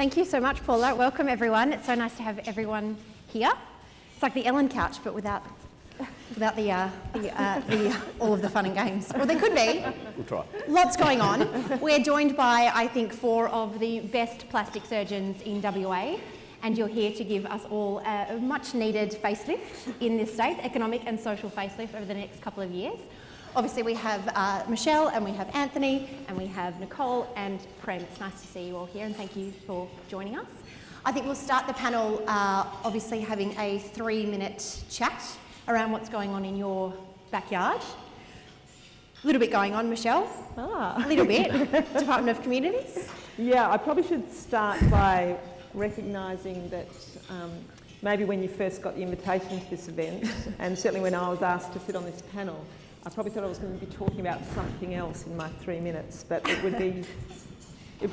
Thank you so much, Paula. Welcome, everyone. It's so nice to have everyone here. It's like the Ellen couch, but without all of the fun and games. Or there could be. We'll try. Lots going on. We're joined by, I think, 4 of the best plastic surgeons in WA, and you're here to give us all a much-needed facelift in this state, economic and social facelift over the next couple of years. Obviously, we have Michelle, and we have Anthony, and we have Nicole and Prem. It's nice to see you all here, and thank you for joining us. I think we'll start the panel, obviously, having a 3-minute chat around what's going on in your backyard. A little bit going on, Michelle. A little bit. Department of Communities. Yeah, I probably should start by recognising that maybe when you first got the invitation to this event, and certainly when I was asked to sit on this panel, I probably thought I was going to be talking about something else in my 3 minutes, but it would be, we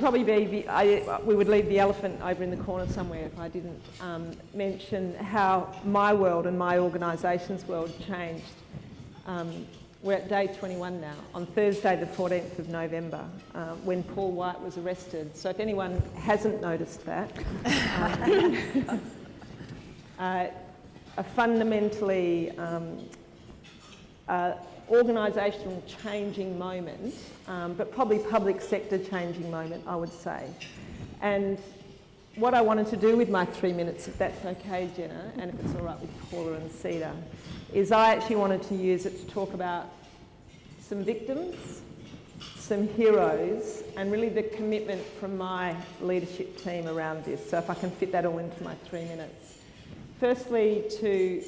would leave the elephant over in the corner somewhere if I didn't mention how my world and my organisation's world changed. We're at day 21 now, on Thursday the 14th of November, when Paul White was arrested. So if anyone hasn't noticed that, a fundamentally organisational changing moment, but probably public sector changing moment, I would say. And what I wanted to do with my 3 minutes, if that's okay, Jenna, and if it's all right with Paula and CEDA, is I actually wanted to use it to talk about some victims, some heroes, and really the commitment from my leadership team around this. So if I can fit that all into my 3 minutes. Firstly, to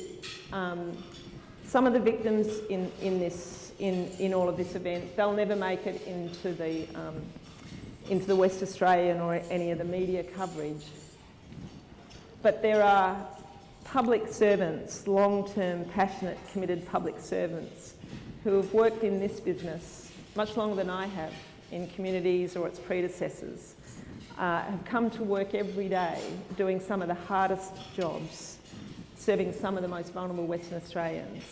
some of the victims in all of this event, they'll never make it into the West Australian or any of the media coverage. But there are public servants, long-term, passionate, committed public servants who have worked in this business much longer than I have in communities or its predecessors, have come to work every day doing some of the hardest jobs, serving some of the most vulnerable Western Australians.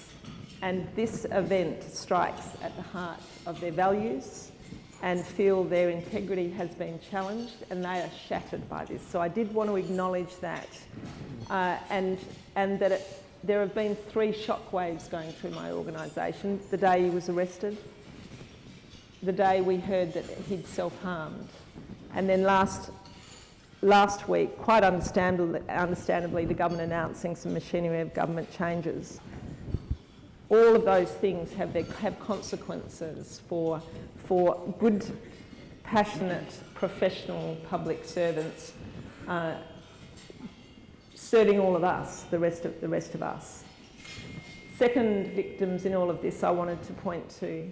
And this event strikes at the heart of their values and feel their integrity has been challenged and they are shattered by this. So I did want to acknowledge that and that there have been 3 shockwaves going through my organisation. The day he was arrested, the day we heard that he'd self-harmed, and then last week, quite understandably, the government announcing some machinery of government changes. All of those things have consequences for good, passionate, professional public servants serving all of us, the rest of us. Second victims in all of this I wanted to point to,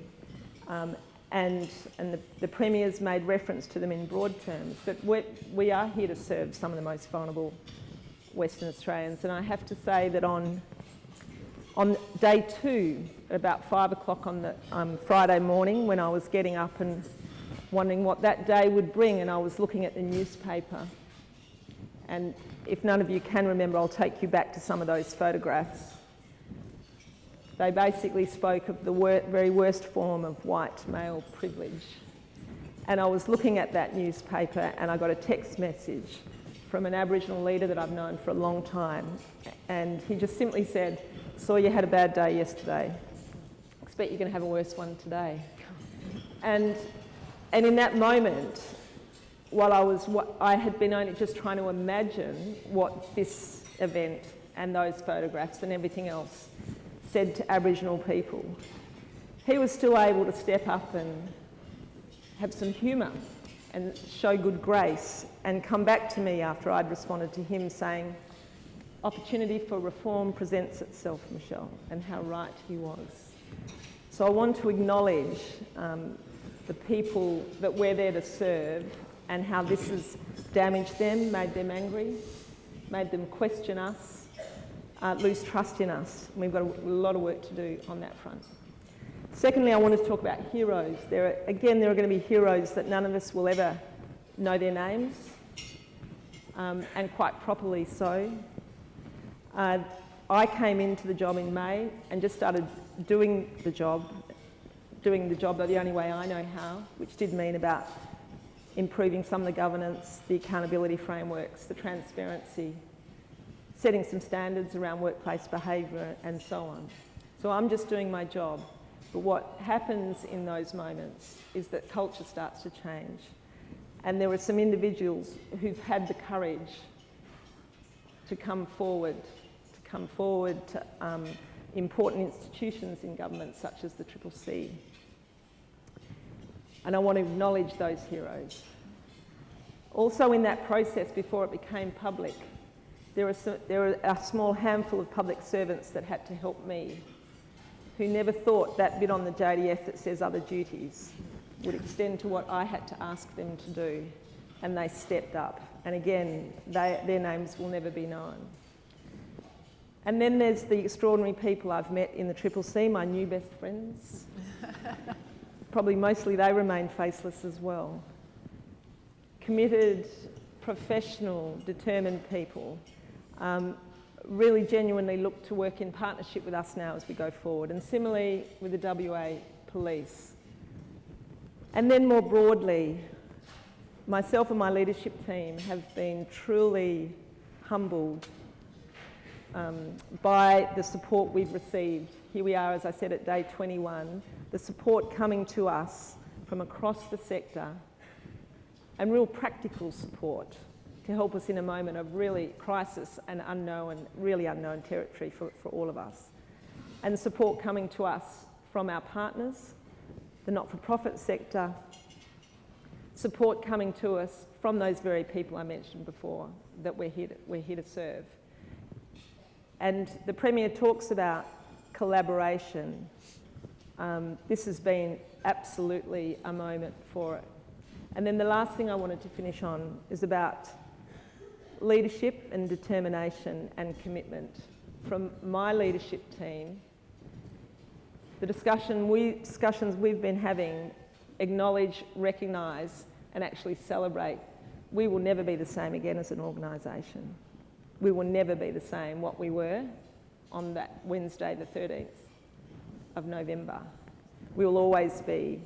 and the Premier's made reference to them in broad terms, but we are here to serve some of the most vulnerable Western Australians, and I have to say that on day 2, at about 5 o'clock on the Friday morning, when I was getting up and wondering what that day would bring, and I was looking at the newspaper, and if none of you can remember, I'll take you back to some of those photographs. They basically spoke of the very worst form of white male privilege. And I was looking at that newspaper and I got a text message from an Aboriginal leader that I've known for a long time. And he just simply said, "Saw you had a bad day yesterday. Expect you're going to have a worse one today." And in that moment, while I had been only just trying to imagine what this event and those photographs and everything else said to Aboriginal people, he was still able to step up and have some humour and show good grace and come back to me after I'd responded to him saying, "Opportunity for reform presents itself, Michelle," and how right he was. So I want to acknowledge the people that we're there to serve and how this has damaged them, made them angry, made them question us, lose trust in us. And we've got a lot of work to do on that front. Secondly, I wanted to talk about heroes. There are going to be heroes that none of us will ever know their names, and quite properly so. I came into the job in May and just started doing the job the only way I know how, which did mean about improving some of the governance, the accountability frameworks, the transparency, setting some standards around workplace behaviour and so on. So I'm just doing my job. But what happens in those moments is that culture starts to change. And there are some individuals who've had the courage to come forward to important institutions in government such as the CCC. And I want to acknowledge those heroes. Also in that process, before it became public, there are a small handful of public servants that had to help me, who never thought that bit on the JDF that says other duties would extend to what I had to ask them to do. And they stepped up. And again, their names will never be known. And then there's the extraordinary people I've met in the CCC, my new best friends. Probably mostly they remain faceless as well. Committed, professional, determined people really genuinely look to work in partnership with us now as we go forward. And similarly with the WA Police. And then more broadly, myself and my leadership team have been truly humbled by the support we've received. Here we are, as I said, at day 21, the support coming to us from across the sector and real practical support to help us in a moment of really crisis and really unknown territory for all of us. And support coming to us from our partners, the not-for-profit sector, support coming to us from those very people I mentioned before that we're here to serve. And the Premier talks about collaboration. This has been absolutely a moment for it. And then the last thing I wanted to finish on is about leadership and determination and commitment from my leadership team. The discussions we've been having acknowledge, recognise and actually celebrate. We will never be the same again as an organisation. We will never be the same what we were on that Wednesday the 13th of November. We will always be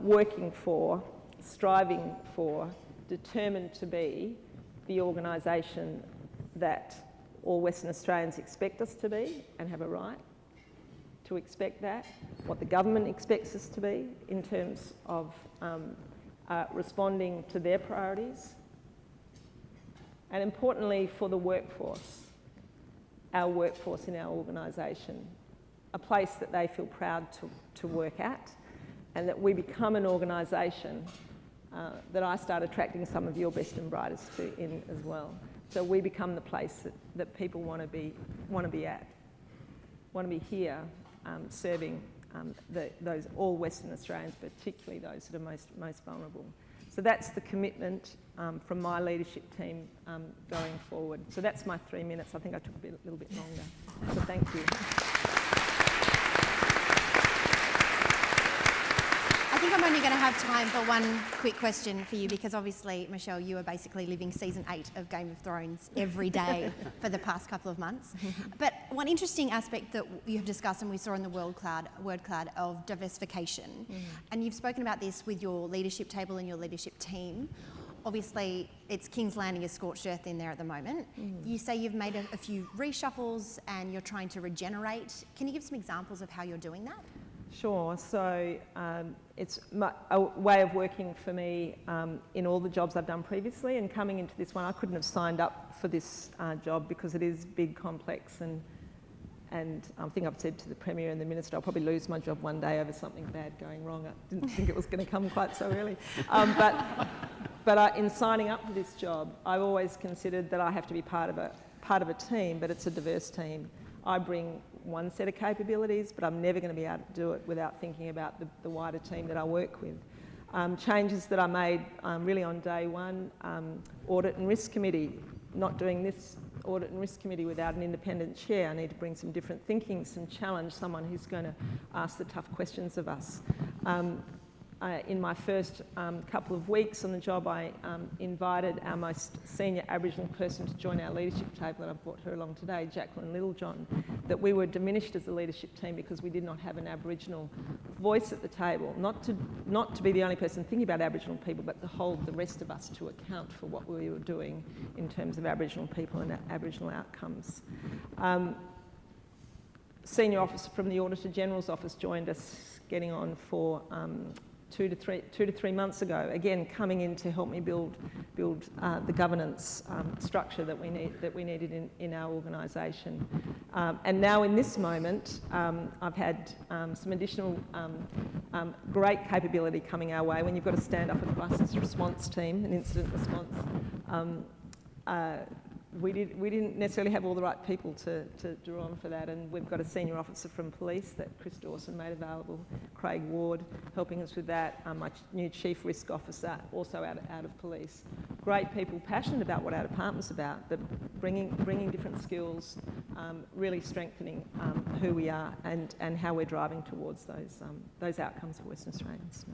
working for, striving for, determined to be the organisation that all Western Australians expect us to be and have a right to expect that, what the government expects us to be in terms of responding to their priorities, and importantly for the workforce, our workforce in our organisation, a place that they feel proud to work at, and that we become an organisation that I start attracting some of your best and brightest to in as well. So we become the place that people want to be at, want to be here, serving those all Western Australians, particularly those that are most vulnerable. So that's the commitment from my leadership team going forward. So that's my 3 minutes. I think I took a little bit longer. So thank you. I think I'm only going to have time for one quick question for you because obviously, Michelle, you are basically living season 8 of Game of Thrones every day for the past couple of months. But one interesting aspect that you have discussed and we saw in the word cloud of diversification, and you've spoken about this with your leadership table and your leadership team. Obviously, it's King's Landing is scorched earth in there at the moment. You say you've made a few reshuffles and you're trying to regenerate. Can you give some examples of how you're doing that? Sure. So it's a way of working for me in all the jobs I've done previously, and coming into this one, I couldn't have signed up for this job because it is big, complex, and I think I've said to the Premier and the Minister, I'll probably lose my job one day over something bad going wrong. I didn't think it was going to come quite so early. But in signing up for this job, I've always considered that I have to be part of a team, but it's a diverse team. I bring one set of capabilities, but I'm never going to be able to do it without thinking about the wider team that I work with. Changes that I made really on day one, Audit and Risk Committee, not doing this Audit and Risk Committee without an independent chair. I need to bring some different thinking, some challenge, someone who's going to ask the tough questions of us. in my first couple of weeks on the job, I invited our most senior Aboriginal person to join our leadership table, and I've brought her along today, Jacqueline Littlejohn, that we were diminished as a leadership team because we did not have an Aboriginal voice at the table, not to be the only person thinking about Aboriginal people, but to hold the rest of us to account for what we were doing in terms of Aboriginal people and Aboriginal outcomes. Senior officer from the Auditor General's office joined us getting on for 2 to 3 months ago, again coming in to help me build the governance structure that we needed in our organisation. And now in this moment, I've had some additional great capability coming our way. When you've got to stand up a crisis response team, an incident response, we didn't necessarily have all the right people to draw on for that, and we've got a senior officer from police that Chris Dawson made available, Craig Ward, helping us with that, my new chief risk officer, also out of police. Great people, passionate about what our department's about, but bringing different skills, really strengthening who we are and how we're driving towards those outcomes for Western Australians.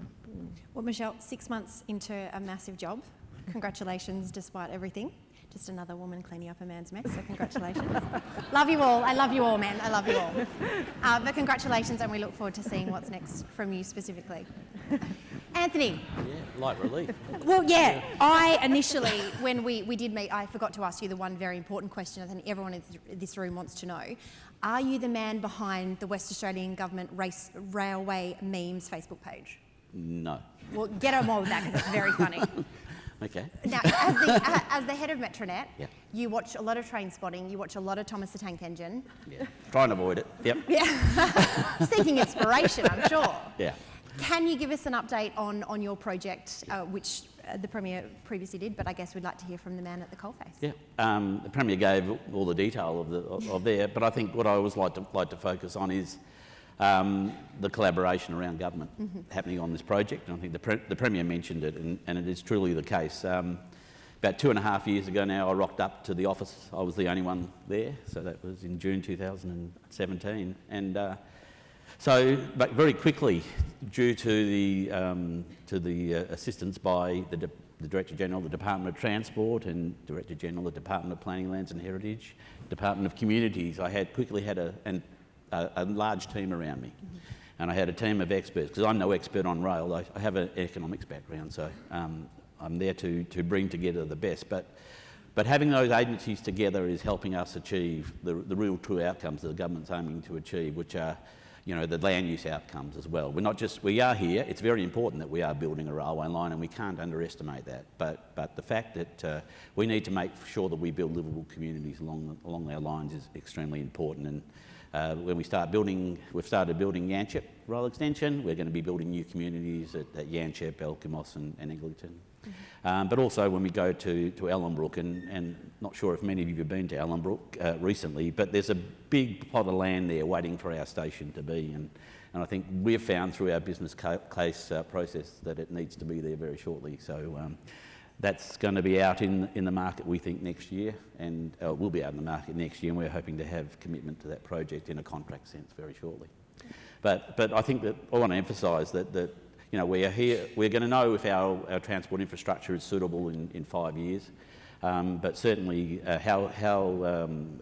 Well, Michelle, 6 months into a massive job. Congratulations, despite everything. Just another woman cleaning up a man's mess, so congratulations. Love you all. I love you all, man. I love you all. But congratulations, and we look forward to seeing what's next from you specifically. Anthony. Yeah, light relief. Well, yeah. I initially, when we did meet, I forgot to ask you the one very important question I think everyone in this room wants to know. Are you the man behind the West Australian Government Railway Memes Facebook page? No. Well, get on board with that because it's very funny. Okay. Now, as the head of METRONET, yeah. You watch a lot of train spotting, you watch a lot of Thomas the Tank Engine. Yeah. Try and avoid it, yep. Yeah. Seeking inspiration, I'm sure. Yeah. Can you give us an update on your project, which the Premier previously did, but I guess we'd like to hear from the man at the coalface. Yeah, the Premier gave all the detail of there, but I think what I always like to focus on is the collaboration around government happening on this project. And I think the Premier mentioned it, and it is truly the case. About 2.5 years ago now, I rocked up to the office. I was the only one there, so that was in June 2017. And but very quickly, due to the assistance by the Director General of the Department of Transport and Director General of the Department of Planning, Lands and Heritage, Department of Communities, I quickly had a large team around me. And I had a team of experts, because I'm no expert on rail. I have an economics background, so I'm there to bring together the best. But having those agencies together is helping us achieve the real true outcomes that the government's aiming to achieve, which are, the land use outcomes as well. We are here. It's very important that we are building a railway line, and we can't underestimate that. But the fact that we need to make sure that we build livable communities along our lines is extremely important. And when we've started building Yanchep Rail Extension, we're going to be building new communities at Yanchep, Elkimos and Eglinton. But also when we go to Ellenbrook, and not sure if many of you have been to Ellenbrook recently, but there's a big plot of land there waiting for our station to be, and I think we've found through our business case process that it needs to be there very shortly. So that's going to be out in the market, we think, next year, and will be out in the market next year, and we're hoping to have commitment to that project in a contract sense very shortly. But I think that I want to emphasise that we are here. We're going to know if our transport infrastructure is suitable in 5 years, but certainly how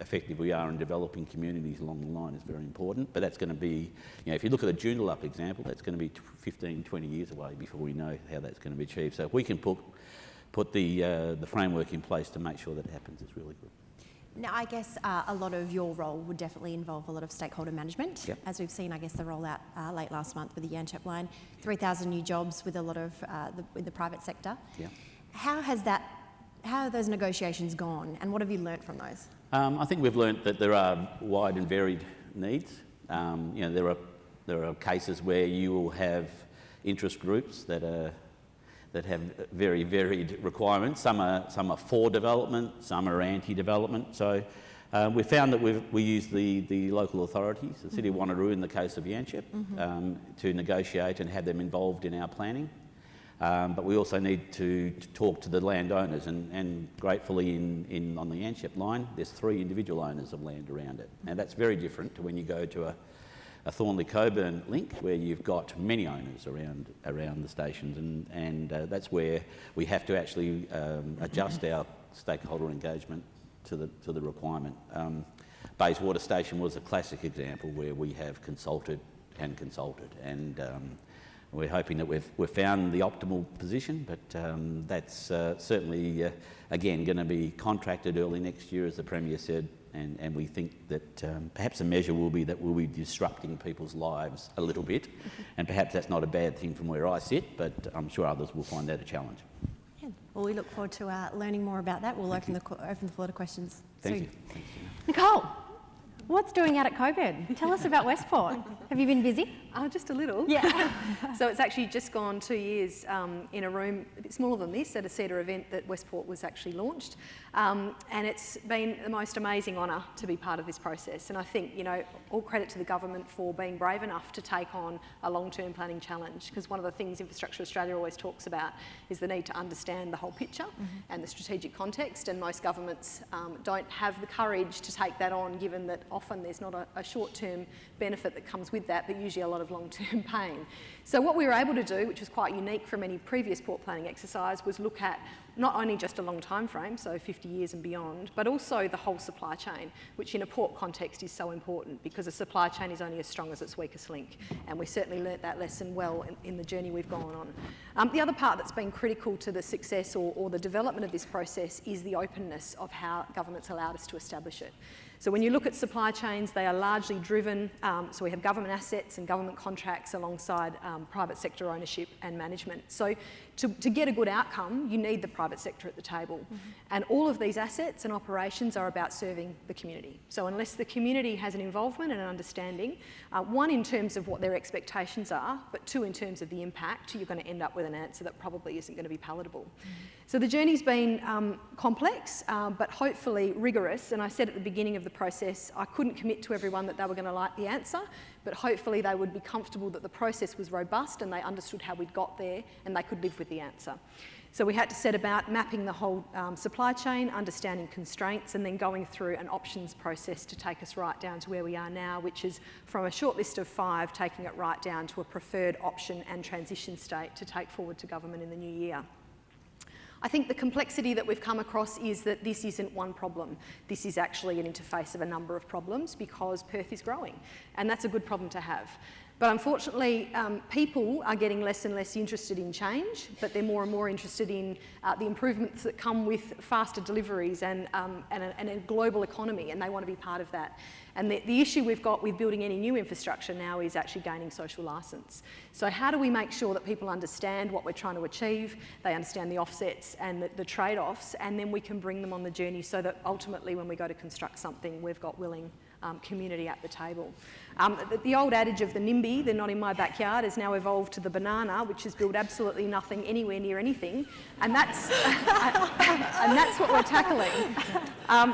effective we are in developing communities along the line is very important. But that's going to be, if you look at the Joondalup example, that's going to be 15, 20 years away before we know how that's going to be achieved. So if we can put the framework in place to make sure that happens, it's really good. Now, I guess a lot of your role would definitely involve a lot of stakeholder management. Yep. As we've seen, I guess, the rollout late last month with the Yanchep line, 3,000 new jobs with a lot of the private sector. Yep. How have those negotiations gone, and what have you learnt from those? I think we've learnt that there are wide and varied needs. There are cases where you will have interest groups that have very varied requirements. Some are for development, some are anti-development. So we found that we use the local authorities, the City of Wanneroo in the case of Yanchep, to negotiate and have them involved in our planning. But we also need to talk to the landowners, and gratefully on the Yanchep line, there's 3 individual owners of land around it. And that's very different to when you go to Thornley-Coburn link where you've got many owners around the stations, and that's where we have to actually adjust our stakeholder engagement to the requirement. Bayswater Station was a classic example where we have consulted, and we're hoping that we've found the optimal position, but that's certainly again going to be contracted early next year, as the Premier said, and we think that perhaps a measure will be that we'll be disrupting people's lives a little bit, and perhaps that's not a bad thing from where I sit, but I'm sure others will find that a challenge. Yeah. Well, we look forward to learning more about that. We'll open the floor to questions. Thank you. Nicole, what's doing out at Coburn? Tell us about Westport. Have you been busy? Just a little. Yeah. So it's actually just gone 2 years in a room a bit smaller than this at a CEDA event that Westport was actually launched. And it's been the most amazing honour to be part of this process. And I think, you know, all credit to the government for being brave enough to take on a long-term planning challenge, because one of the things Infrastructure Australia always talks about is the need to understand the whole picture and the strategic context, and most governments don't have the courage to take that on, given that often there's not a short-term benefit that comes with that, but usually a lot of long-term pain. So what we were able to do, which was quite unique from any previous port planning exercise, was look at not only just a long time frame, so 50 years and beyond, but also the whole supply chain, which in a port context is so important, because a supply chain is only as strong as its weakest link, and we certainly learnt that lesson well in the journey we've gone on. The other part that's been critical to the success or the development of this process is the openness of how government's allowed us to establish it. So when you look at supply chains, they are largely driven, so we have government assets and government contracts alongside private sector ownership and management. So to get a good outcome, you need the private sector at the table. And all of these assets and operations are about serving the community. So unless the community has an involvement and an understanding, one in terms of what their expectations are, but two in terms of the impact, you're going to end up with an answer that probably isn't going to be palatable. So the journey's been complex, but hopefully rigorous. And I said at the beginning of the process, I couldn't commit to everyone that they were going to like the answer, but hopefully they would be comfortable that the process was robust and they understood how we'd got there and they could live with the answer. So we had to set about mapping the whole supply chain, understanding constraints, and then going through an options process to take us right down to where we are now, which is from a short list of 5, taking it right down to a preferred option and transition state to take forward to government in the new year. I think the complexity that we've come across is that this isn't one problem. This is actually an interface of a number of problems, because Perth is growing, and that's a good problem to have. But unfortunately, people are getting less and less interested in change, but they're more and more interested in the improvements that come with faster deliveries and a global economy, and they want to be part of that. And the issue we've got with building any new infrastructure now is actually gaining social licence. So how do we make sure that people understand what we're trying to achieve, they understand the offsets and the trade-offs, and then we can bring them on the journey so that ultimately when we go to construct something, we've got willing community at the table. The old adage of the NIMBY, they're not in my backyard, has now evolved to the banana, which is build absolutely nothing anywhere near anything, and that's and that's what we're tackling.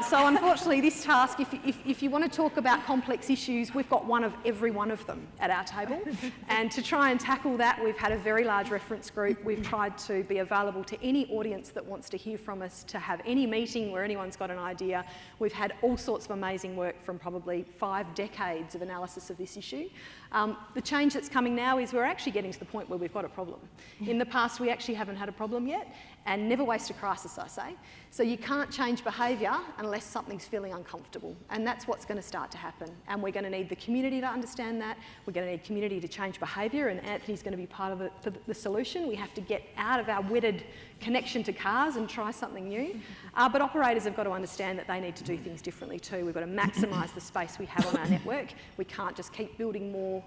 So unfortunately, this task, if you want to talk about complex issues, we've got one of every one of them at our table, and to try and tackle that, we've had a very large reference group. We've tried to be available to any audience that wants to hear from us, to have any meeting where anyone's got an idea. We've had all sorts of amazing work from probably 5 decades of analysis of this issue. The change that's coming now is we're actually getting to the point where we've got a problem. In the past, we actually haven't had a problem yet, and never waste a crisis, I say. So you can't change behaviour unless something's feeling uncomfortable, and that's what's going to start to happen. And we're going to need the community to understand that. We're going to need community to change behaviour, and Anthony's going to be part of the solution. We have to get out of our wedded connection to cars and try something new. But operators have got to understand that they need to do things differently too. We've got to maximise the space we have on our network. We can't just keep building more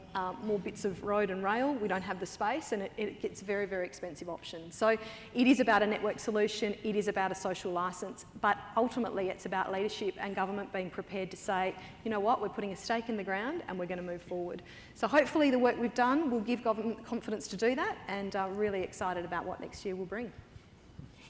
bits of road and rail. We don't have the space, and it gets very, very expensive option. So it is about a network solution. It is about a social licence, but ultimately it's about leadership and government being prepared to say, you know what, we're putting a stake in the ground and we're going to move forward. So hopefully the work we've done will give government the confidence to do that, and really excited about what next year will bring.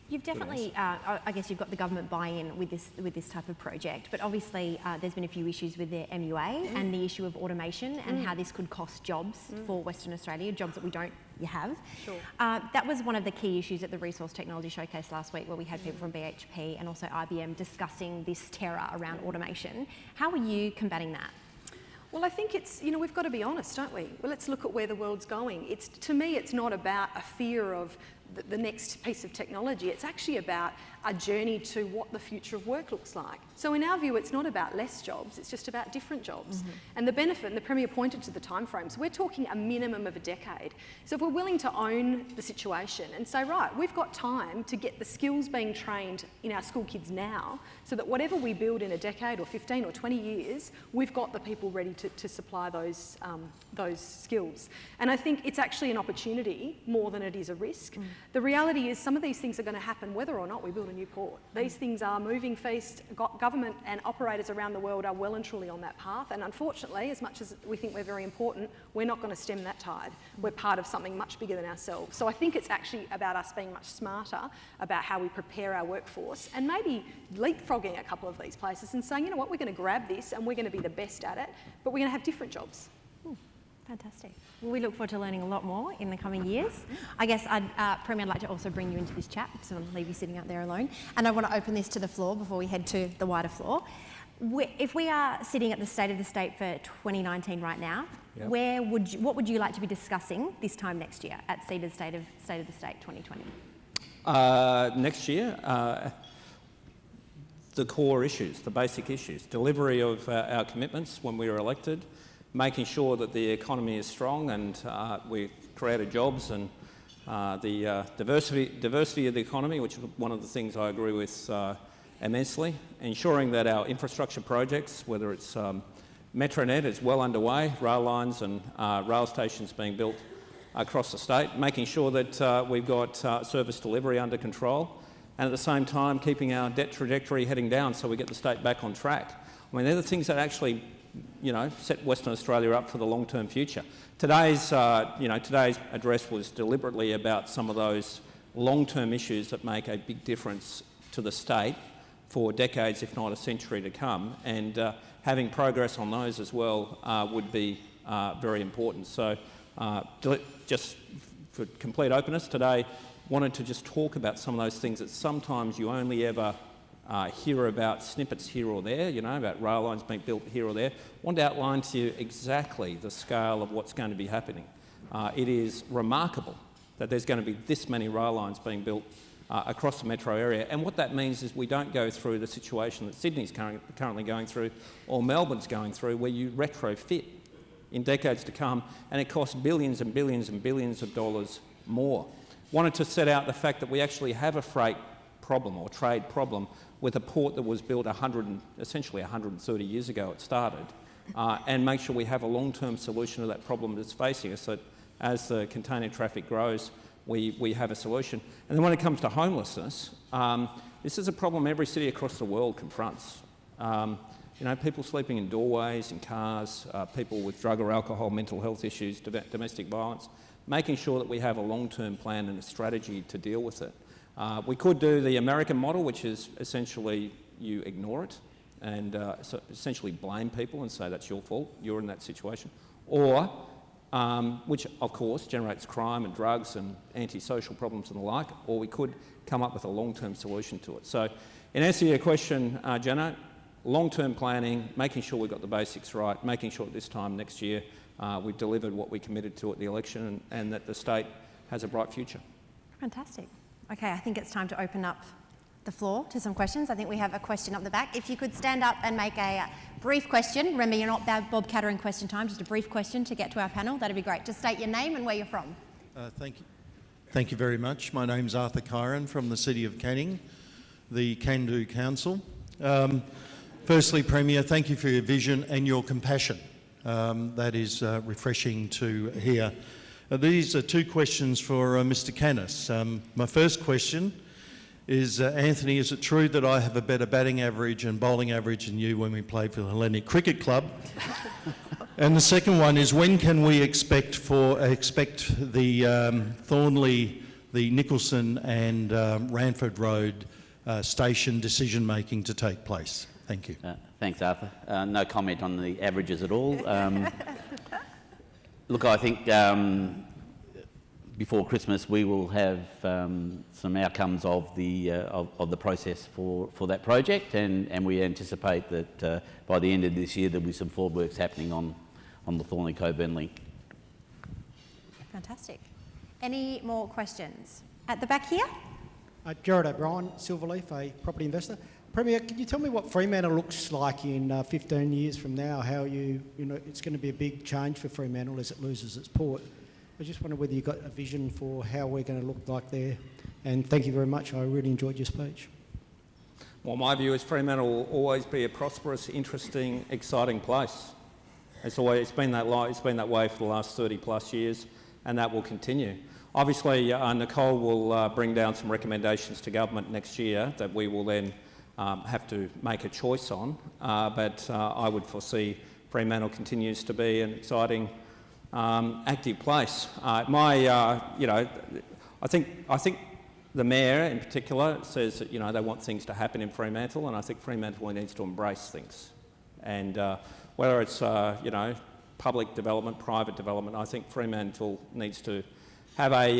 You've definitely, I guess you've got the government buy-in with this type of project, but obviously there's been a few issues with the MUA and the issue of automation and how this could cost jobs for Western Australia, jobs that we don't have. Sure. That was one of the key issues at the Resource Technology Showcase last week, where we had people from BHP and also IBM discussing this terror around automation. How are you combating that? Well, I think it's, you know, we've got to be honest, don't we? Well, let's look at where the world's going. To me, it's not about a fear of the next piece of technology. It's actually about a journey to what the future of work looks like. So in our view, it's not about less jobs, it's just about different jobs. And the benefit, and the Premier pointed to the timeframes, we're talking a minimum of a decade. So if we're willing to own the situation and say, right, we've got time to get the skills being trained in our school kids now, so that whatever we build in a decade or 15 or 20 years, we've got the people ready to supply those skills. And I think it's actually an opportunity more than it is a risk. The reality is some of these things are going to happen whether or not we build a new port. These things are moving feast. Government and operators around the world are well and truly on that path, and unfortunately, as much as we think we're very important, we're not going to stem that tide. We're part of something much bigger than ourselves. So I think it's actually about us being much smarter about how we prepare our workforce, and maybe leapfrogging a couple of these places and saying, you know what, we're going to grab this and we're going to be the best at it, but we're going to have different jobs. Fantastic. Well, we look forward to learning a lot more in the coming years. I guess, Premier, I'd like to also bring you into this chat, so I'll leave you sitting out there alone. And I want to open this to the floor before we head to the wider floor. If we are sitting at the State of the State for 2019 right now, what would you like to be discussing this time next year at CEDA's State of the State 2020? Next year, the core issues, the basic issues, delivery of our commitments when we were elected, making sure that the economy is strong and we've created jobs, and the diversity of the economy, which is one of the things I agree with immensely, ensuring that our infrastructure projects, whether it's METRONET is well underway, rail lines and rail stations being built across the state, making sure that we've got service delivery under control, and at the same time keeping our debt trajectory heading down so we get the state back on track. I mean, they're the things that actually, you know, set Western Australia up for the long-term future. Today's address was deliberately about some of those long-term issues that make a big difference to the state for decades, if not a century to come, and having progress on those as well would be very important. So just for complete openness today, wanted to just talk about some of those things that sometimes you only ever hear about snippets here or there, you know, about rail lines being built here or there. I want to outline to you exactly the scale of what's going to be happening. It is remarkable that there's going to be this many rail lines being built across the metro area, and what that means is we don't go through the situation that Sydney's currently going through or Melbourne's going through, where you retrofit in decades to come and it costs billions and billions and billions of dollars more. Wanted to set out the fact that we actually have a freight problem or trade problem with a port that was built essentially 130 years ago it started, and make sure we have a long-term solution to that problem that's facing us, that as the container traffic grows, we have a solution. And then when it comes to homelessness, this is a problem every city across the world confronts. You know, people sleeping in doorways, in cars, people with drug or alcohol, mental health issues, domestic violence, making sure that we have a long-term plan and a strategy to deal with it. We could do the American model, which is essentially you ignore it and so essentially blame people and say that's your fault, you're in that situation. Or, which of course generates crime and drugs and antisocial problems and the like, or we could come up with a long-term solution to it. So in answer to your question, Jenna, long-term planning, making sure we've got the basics right, making sure at this time next year we've delivered what we committed to at the election and that the state has a bright future. Fantastic. Okay, I think it's time to open up the floor to some questions. I think we have a question up the back. If you could stand up and make a brief question. Remember, you're not Bob Cattering question time, just a brief question to get to our panel. That'd be great. Just state your name and where you're from. Thank you. Thank you very much. My name's Arthur Kyron from the City of Canning, the Can-Do Council. Firstly, Premier, thank you for your vision and your compassion. That is refreshing to hear. These are two questions for Mr Kannis. My first question is, Anthony, is it true that I have a better batting average and bowling average than you when we played for the Hellenic Cricket Club? And the second one is, when can we expect the Thornley, the Nicholson and Ranford Road station decision-making to take place? Thank you. Thanks, Arthur. No comment on the averages at all. Look, I think before Christmas we will have some outcomes of the process for that project, and we anticipate that by the end of this year there'll be some forward works happening on the Thornley-Coburn link. Fantastic. Any more questions? At the back here? Jared O'Brien, Silverleaf, a property investor. Premier, can you tell me what Fremantle looks like in 15 years from now? How it's going to be a big change for Fremantle as it loses its port. I just wonder whether you've got a vision for how we're going to look like there. And thank you very much. I really enjoyed your speech. Well, my view is Fremantle will always be a prosperous, interesting, exciting place. It's been that way for the last 30 plus years, and that will continue. Obviously, Nicole will bring down some recommendations to government next year that we will then have to make a choice on, but I would foresee Fremantle continues to be an exciting, active place. I think the Mayor in particular says that they want things to happen in Fremantle, and I think Fremantle needs to embrace things. And whether it's public development, private development, I think Fremantle needs to have a,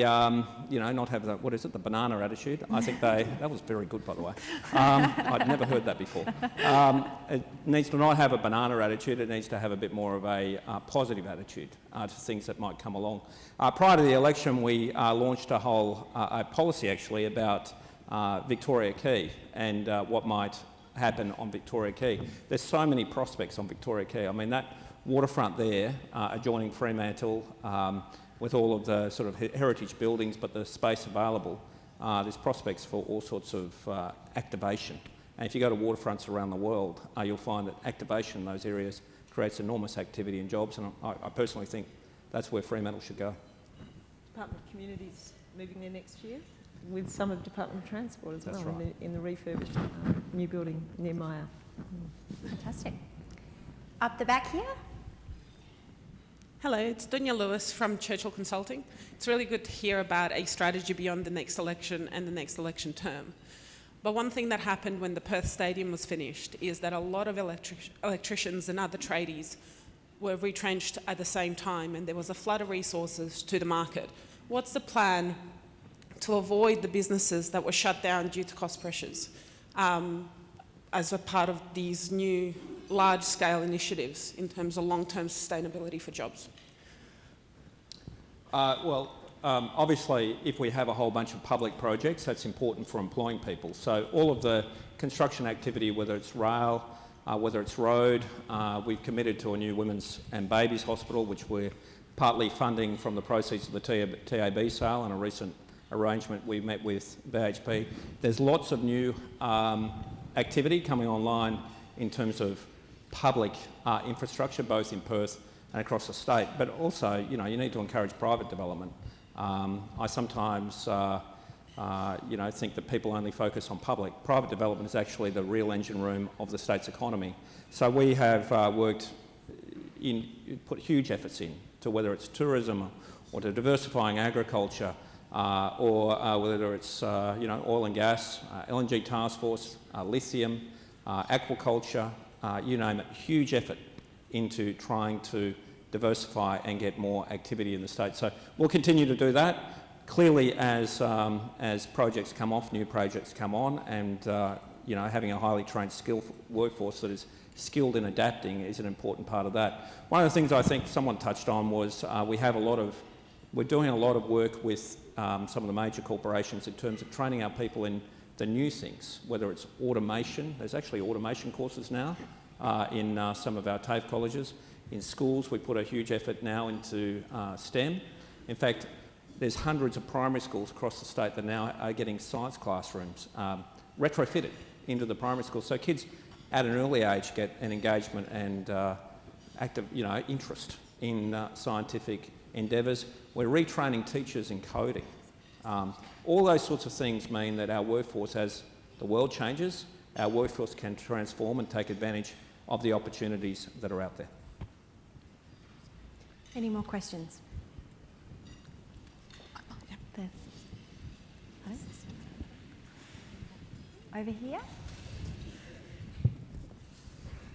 not have the, the banana attitude. I think that was very good, by the way. I'd never heard that before. It needs to not have a banana attitude, it needs to have a bit more of a positive attitude to things that might come along. Prior to the election, we launched a whole policy actually about Victoria Quay and what might happen on Victoria Quay. There's so many prospects on Victoria Quay. I mean, that waterfront there adjoining Fremantle, with all of the sort of heritage buildings, but the space available, there's prospects for all sorts of activation. And if you go to waterfronts around the world, you'll find that activation in those areas creates enormous activity and jobs, and I personally think that's where Fremantle should go. Department of Communities moving there next year, with some of Department of Transport as well, right, in the refurbished new building near Maya. Fantastic. Up the back here? Hello, it's Dunya Lewis from Churchill Consulting. It's really good to hear about a strategy beyond the next election and the next election term. But one thing that happened when the Perth Stadium was finished is that a lot of electricians and other tradies were retrenched at the same time, and there was a flood of resources to the market. What's the plan to avoid the businesses that were shut down due to cost pressures as a part of these new large-scale initiatives in terms of long-term sustainability for jobs? Obviously, if we have a whole bunch of public projects, that's important for employing people. So all of the construction activity, whether it's rail, whether it's road, we've committed to a new women's and babies hospital, which we're partly funding from the proceeds of the TAB sale and a recent arrangement we met with BHP. There's lots of new activity coming online in terms of public infrastructure, both in Perth and across the state, but also, you need to encourage private development. I sometimes, think that people only focus on public. Private development is actually the real engine room of the state's economy. So we have put huge efforts in to whether it's tourism or to diversifying agriculture, or whether it's, oil and gas, LNG Taskforce, lithium, aquaculture, you name it, huge effort into trying to diversify and get more activity in the state. So we'll continue to do that. Clearly, as projects come off, new projects come on, and having a highly trained, skilled workforce that is skilled in adapting is an important part of that. One of the things I think someone touched on was we're doing a lot of work with some of the major corporations in terms of training our people in the new things, whether it's automation. There's actually automation courses now in some of our TAFE colleges. In schools, we put a huge effort now into STEM. In fact, there's hundreds of primary schools across the state that now are getting science classrooms retrofitted into the primary school, so kids at an early age get an engagement and active, interest in scientific endeavours. We're retraining teachers in coding. All those sorts of things mean that our workforce, as the world changes, our workforce can transform and take advantage of the opportunities that are out there. Any more questions? There. Over here?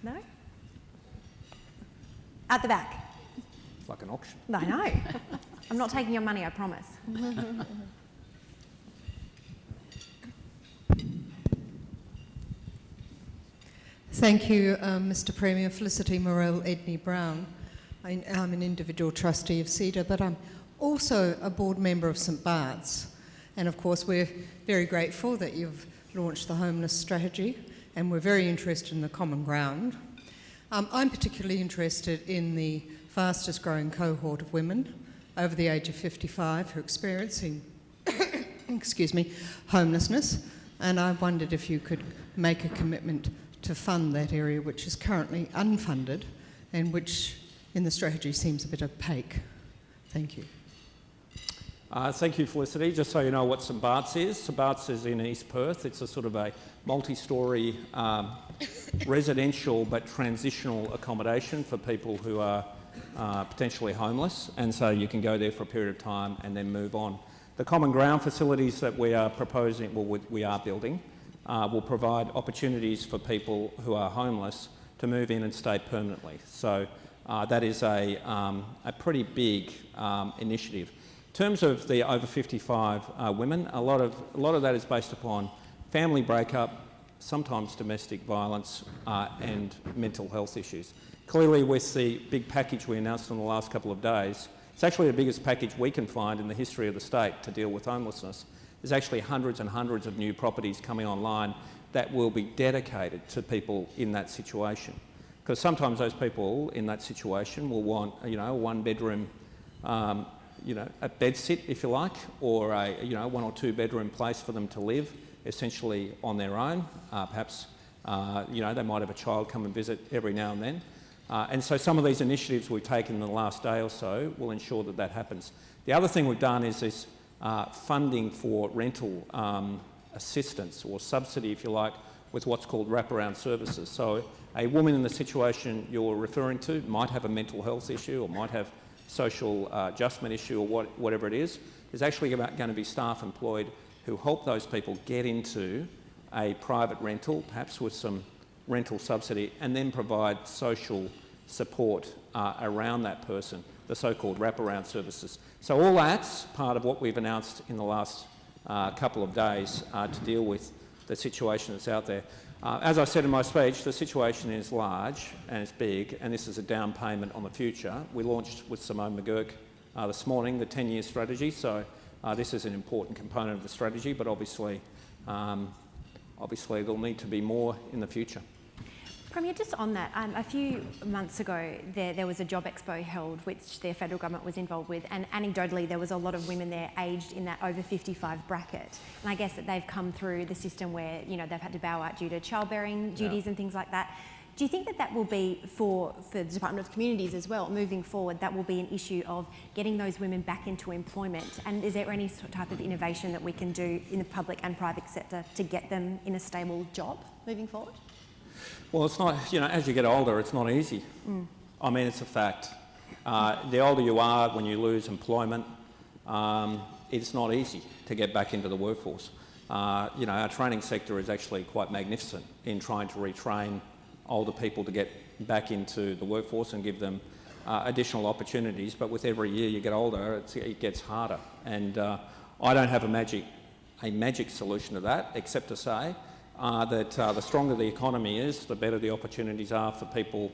No? At the back? It's like an auction. I know. I'm not taking your money, I promise. Thank you, Mr Premier. Felicity Morell, Edney Brown. I'm an individual trustee of CEDA, but I'm also a board member of St Bart's. And of course, we're very grateful that you've launched the homeless strategy, and we're very interested in the common ground. I'm particularly interested in the fastest growing cohort of women over the age of 55 who are experiencing homelessness, and I wondered if you could make a commitment to fund that area which is currently unfunded and which in the strategy seems a bit opaque. Thank you. Thank you, Felicity. Just so you know what St Bart's is, St Bart's is in East Perth. It's a sort of a multi-storey residential but transitional accommodation for people who are potentially homeless, and so you can go there for a period of time and then move on. The common ground facilities that we are proposing, well, we are building, will provide opportunities for people who are homeless to move in and stay permanently. So that is a pretty big initiative. In terms of the over 55 women, a lot of that is based upon family breakup, sometimes domestic violence and mental health issues. Clearly, with the big package we announced in the last couple of days, it's actually the biggest package we can find in the history of the state to deal with homelessness. There's actually hundreds and hundreds of new properties coming online that will be dedicated to people in that situation. Because sometimes those people in that situation will want, a one-bedroom, a bed sit, if you like, or a, 1 or 2 bedroom place for them to live, essentially on their own. Perhaps, they might have a child come and visit every now and then. And so some of these initiatives we've taken in the last day or so will ensure that that happens. The other thing we've done is this funding for rental assistance or subsidy, if you like, with what's called wraparound services. So a woman in the situation you're referring to might have a mental health issue or might have social adjustment issue or whatever it is. There's actually going to be staff employed who help those people get into a private rental, perhaps with some rental subsidy, and then provide social support around that person, the so-called wraparound services. So all that's part of what we've announced in the last couple of days to deal with the situation that's out there. As I said in my speech, the situation is large and it's big, and this is a down payment on the future. We launched with Simone McGurk this morning the 10-year strategy, so this is an important component of the strategy, but obviously there'll need to be more in the future. Premier, just on that, a few months ago there was a job expo held which the federal government was involved with, and anecdotally there was a lot of women there aged in that over 55 bracket, and I guess that they've come through the system where they've had to bow out due to childbearing duties and things like that. Do you think that will be for the Department of Communities as well, moving forward, that will be an issue of getting those women back into employment? And is there any type of innovation that we can do in the public and private sector to get them in a stable job moving forward? Well, it's not, as you get older, it's not easy. I mean, it's a fact. The older you are, when you lose employment, it's not easy to get back into the workforce. Our training sector is actually quite magnificent in trying to retrain older people to get back into the workforce and give them additional opportunities. But with every year you get older, it gets harder. And I don't have a magic solution to that, except to say that the stronger the economy is, the better the opportunities are for people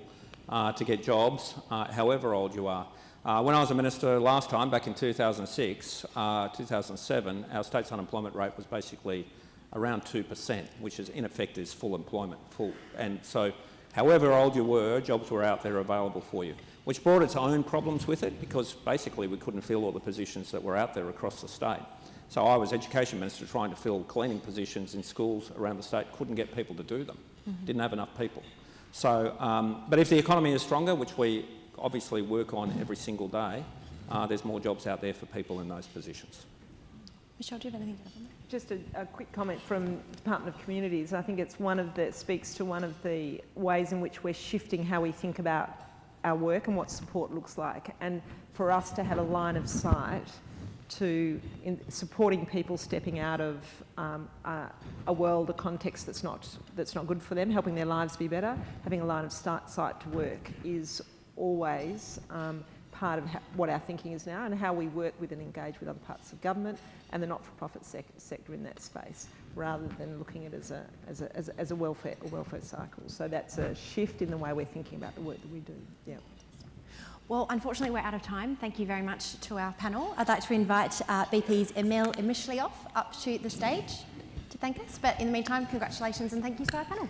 to get jobs, however old you are. When I was a minister last time, back in 2006, 2007, our state's unemployment rate was basically around 2%, which is in effect is full employment. And so however old you were, jobs were out there available for you, which brought its own problems with it because basically we couldn't fill all the positions that were out there across the state. So I was Education Minister trying to fill cleaning positions in schools around the state, couldn't get people to do them, didn't have enough people. So, but if the economy is stronger, which we obviously work on every single day, there's more jobs out there for people in those positions. Michelle, do you have anything to add on that? Just a quick comment from Department of Communities. I think it's speaks to one of the ways in which we're shifting how we think about our work and what support looks like, and for us to have a line of sight to supporting people stepping out of a world, a context that's not good for them, helping their lives be better. Having a line of sight to work is always part of what our thinking is now and how we work with and engage with other parts of government and the not-for-profit sector in that space, rather than looking at it as a welfare cycle. So that's a shift in the way we're thinking about the work that we do. Yeah. Well, unfortunately, we're out of time. Thank you very much to our panel. I'd like to invite BP's Emil Imishlioff up to the stage to thank us. But in the meantime, congratulations and thank you to our panel.